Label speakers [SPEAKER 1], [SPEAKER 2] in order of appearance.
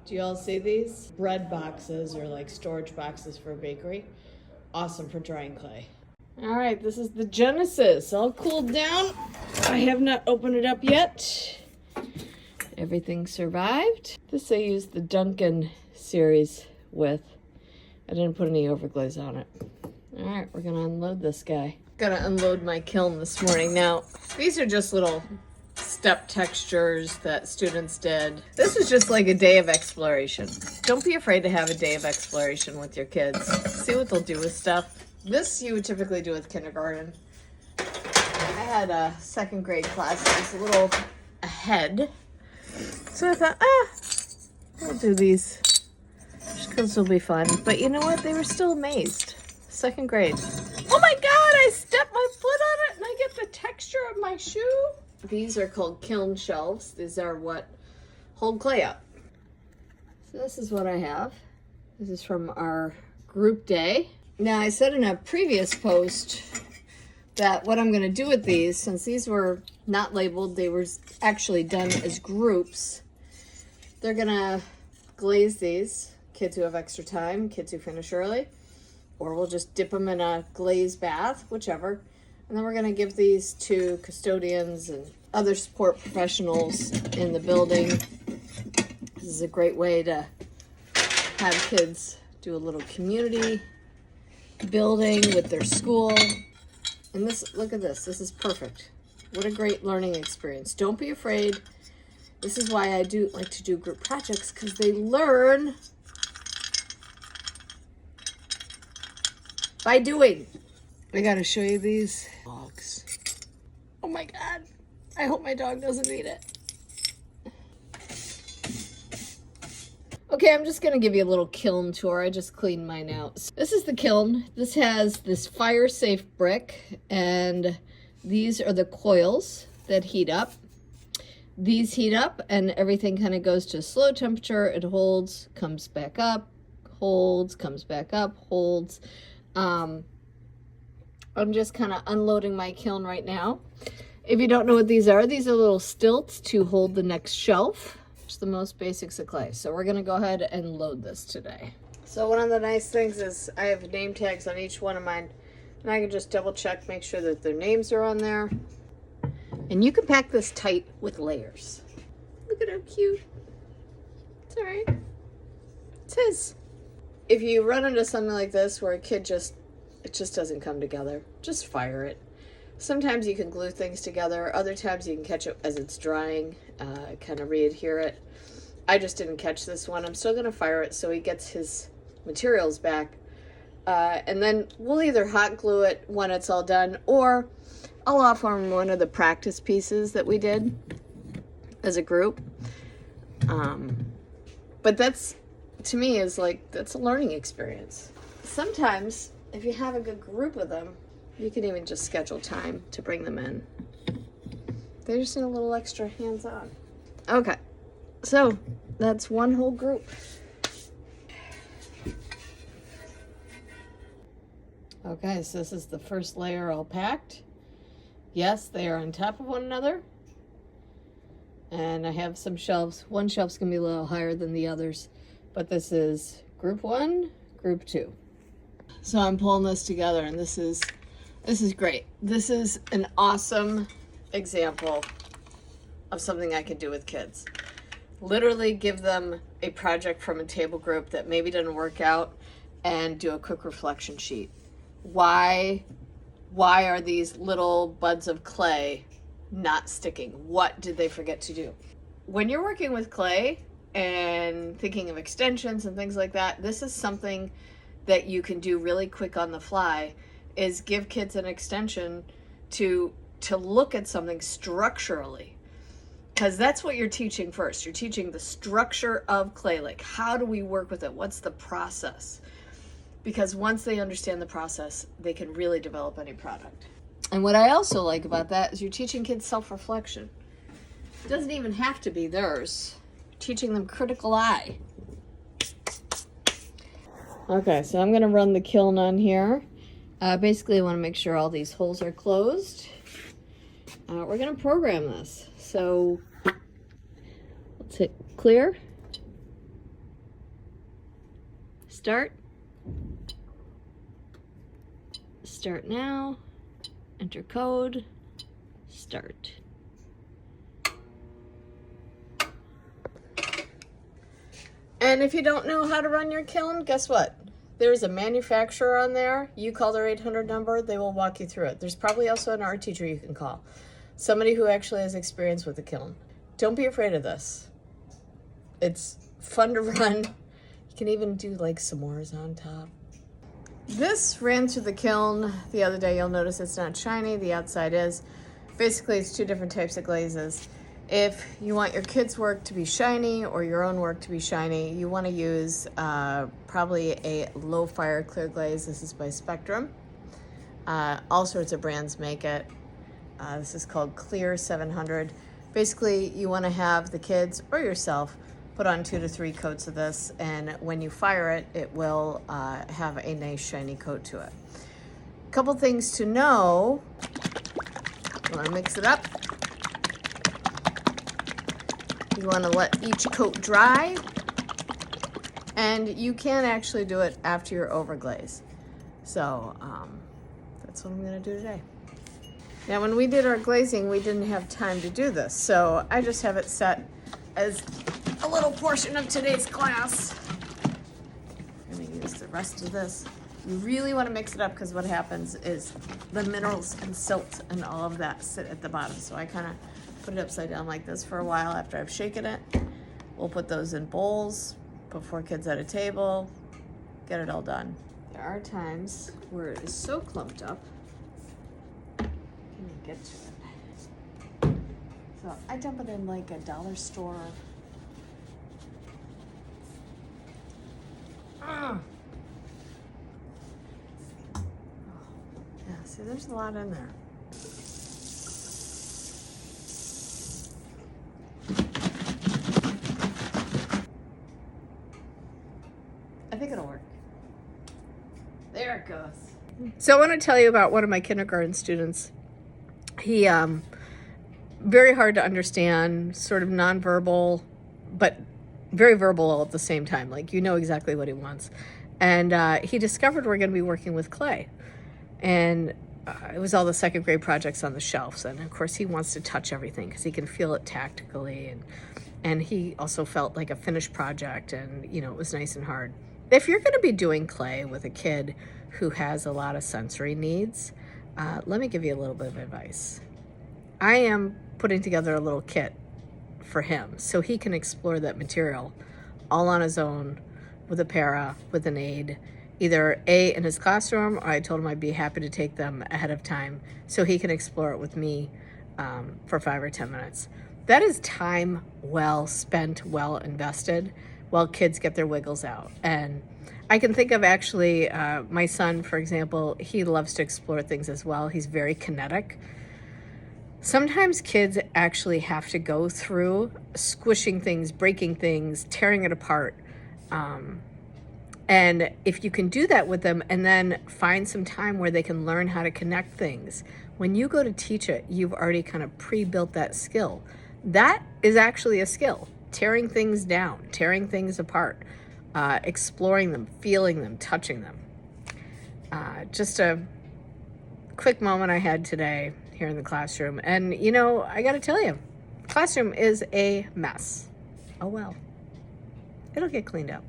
[SPEAKER 1] Do you all see these? Bread boxes or like storage boxes for a bakery. Awesome for drying clay. All right, this is the Genesis, all cooled down. I have not opened it up yet. Everything survived. This I used the Duncan series with. I didn't put any overglaze on it. All right, we're gonna unload this guy. Gonna unload my kiln this morning. Now, these are just little step textures that students did. This is just like a day of exploration. Don't be afraid to have a day of exploration with your kids. See what they'll do with stuff. This you would typically do with kindergarten. I had a second grade class that was a little ahead. So I thought, I'll do these just because it'll be fun. But you know what? They were still amazed. Second grade. Oh my God, I stepped my foot on it and I get the texture of my shoe. These are called kiln shelves. These are what hold clay up. So this is what I have. This is from our group day. Now I said in a previous post that what I'm gonna do with these, since these were not labeled, they were actually done as groups. They're gonna glaze these, kids who have extra time, kids who finish early, or we'll just dip them in a glazed bath, whichever. And then we're gonna give these to custodians and other support professionals in the building. This is a great way to have kids do a little community building with their school. And this, look at this, this is perfect. What a great learning experience. Don't be afraid. This is why I do like to do group projects, because they learn by doing. I gotta show you these dogs. Oh my God. I hope my dog doesn't eat it. Okay, I'm just gonna give you a little kiln tour. I just cleaned mine out. So this is the kiln. This has this fire-safe brick, and these are the coils that heat up. These heat up and everything kind of goes to slow temperature. It holds, comes back up, holds, comes back up, holds. I'm just kind of unloading my kiln right now. If you don't know what these are little stilts to hold the next shelf. It's the most basics of clay. So we're gonna go ahead and load this today. So one of the nice things is I have name tags on each one of mine, and I can just double check, make sure that their names are on there. And you can pack this tight with layers. Look at how cute. It's all right. It says, if you run into something like this where a kid it just doesn't come together, just fire it. Sometimes you can glue things together. Other times you can catch it as it's drying, kind of re-adhere it. I just didn't catch this one. I'm still gonna fire it so he gets his materials back. And then we'll either hot glue it when it's all done, or I'll offer him one of the practice pieces that we did as a group. But that's, to me, is like, that's a learning experience. Sometimes, if you have a good group of them, you can even just schedule time to bring them in. They just need a little extra hands-on. Okay, so that's one whole group. Okay, so this is the first layer all packed. Yes, they are on top of one another. And I have some shelves. One shelf's gonna be a little higher than the others, but this is group 1, group 2. So I'm pulling this together, and this is great. This is an awesome example of something I could do with kids. Literally give them a project from a table group that maybe didn't work out and do a quick reflection sheet. Why are these little buds of clay not sticking? What did they forget to do? When you're working with clay and thinking of extensions and things like that, this is something that you can do really quick on the fly, is give kids an extension to look at something structurally. Because that's what you're teaching first. You're teaching the structure of clay. Like, how do we work with it? What's the process? Because once they understand the process, they can really develop any product. And what I also like about that is you're teaching kids self-reflection. It doesn't even have to be theirs. You're teaching them critical eye. Okay, so I'm gonna run the kiln on here. Basically, I wanna make sure all these holes are closed. We're gonna program this. So let's hit clear. Start. Start now. Enter code. Start. And if you don't know how to run your kiln, guess what? There's a manufacturer on there. You call their 800 number, they will walk you through it. There's probably also an art teacher you can call. Somebody who actually has experience with the kiln. Don't be afraid of this. It's fun to run. You can even do like s'mores on top. This ran through the kiln the other day. You'll notice it's not shiny, the outside is. Basically, it's two different types of glazes. If you want your kids' work to be shiny or your own work to be shiny, you want to use probably a low fire clear glaze. This is by Spectrum. All sorts of brands make it. This is called Clear 700. Basically, you want to have the kids or yourself put on 2 to 3 coats of this, and when you fire it, it will have a nice shiny coat to it. A couple things to know. You want to mix it up. You want to let each coat dry, and you can actually do it after you're over glaze. So that's what I'm going to do today. Now, when we did our glazing, we didn't have time to do this, so I just have it set as a little portion of today's class. I'm going to use the rest of this. You really want to mix it up because what happens is the minerals and silt and all of that sit at the bottom. So I kind of put it upside down like this for a while after I've shaken it. We'll put those in bowls, put 4 kids at a table, get it all done. There are times where it is so clumped up, I can't get to it. So I dump it in like a dollar store. Yeah, see, there's a lot in there. I think it'll work. There it goes. So I want to tell you about one of my kindergarten students. He, very hard to understand, sort of nonverbal, but very verbal all at the same time. Like, you know exactly what he wants. And he discovered we're going to be working with clay. And it was all the second grade projects on the shelves. And of course he wants to touch everything because he can feel it tactically. And he also felt like a finished project, and you know, it was nice and hard. If you're going to be doing clay with a kid who has a lot of sensory needs, let me give you a little bit of advice. I am putting together a little kit for him so he can explore that material all on his own with a para, with an aid, either A, in his classroom, or I told him I'd be happy to take them ahead of time so he can explore it with me for 5 or 10 minutes. That is time well spent, well invested, while kids get their wiggles out. And I can think of actually my son, for example, he loves to explore things as well. He's very kinetic. Sometimes kids actually have to go through squishing things, breaking things, tearing it apart. And if you can do that with them and then find some time where they can learn how to connect things, when you go to teach it, you've already kind of pre-built that skill. That is actually a skill. Tearing things down, tearing things apart, exploring them, feeling them, touching them. Just a quick moment I had today here in the classroom. And you know, I gotta tell you, classroom is a mess. Oh well, it'll get cleaned up.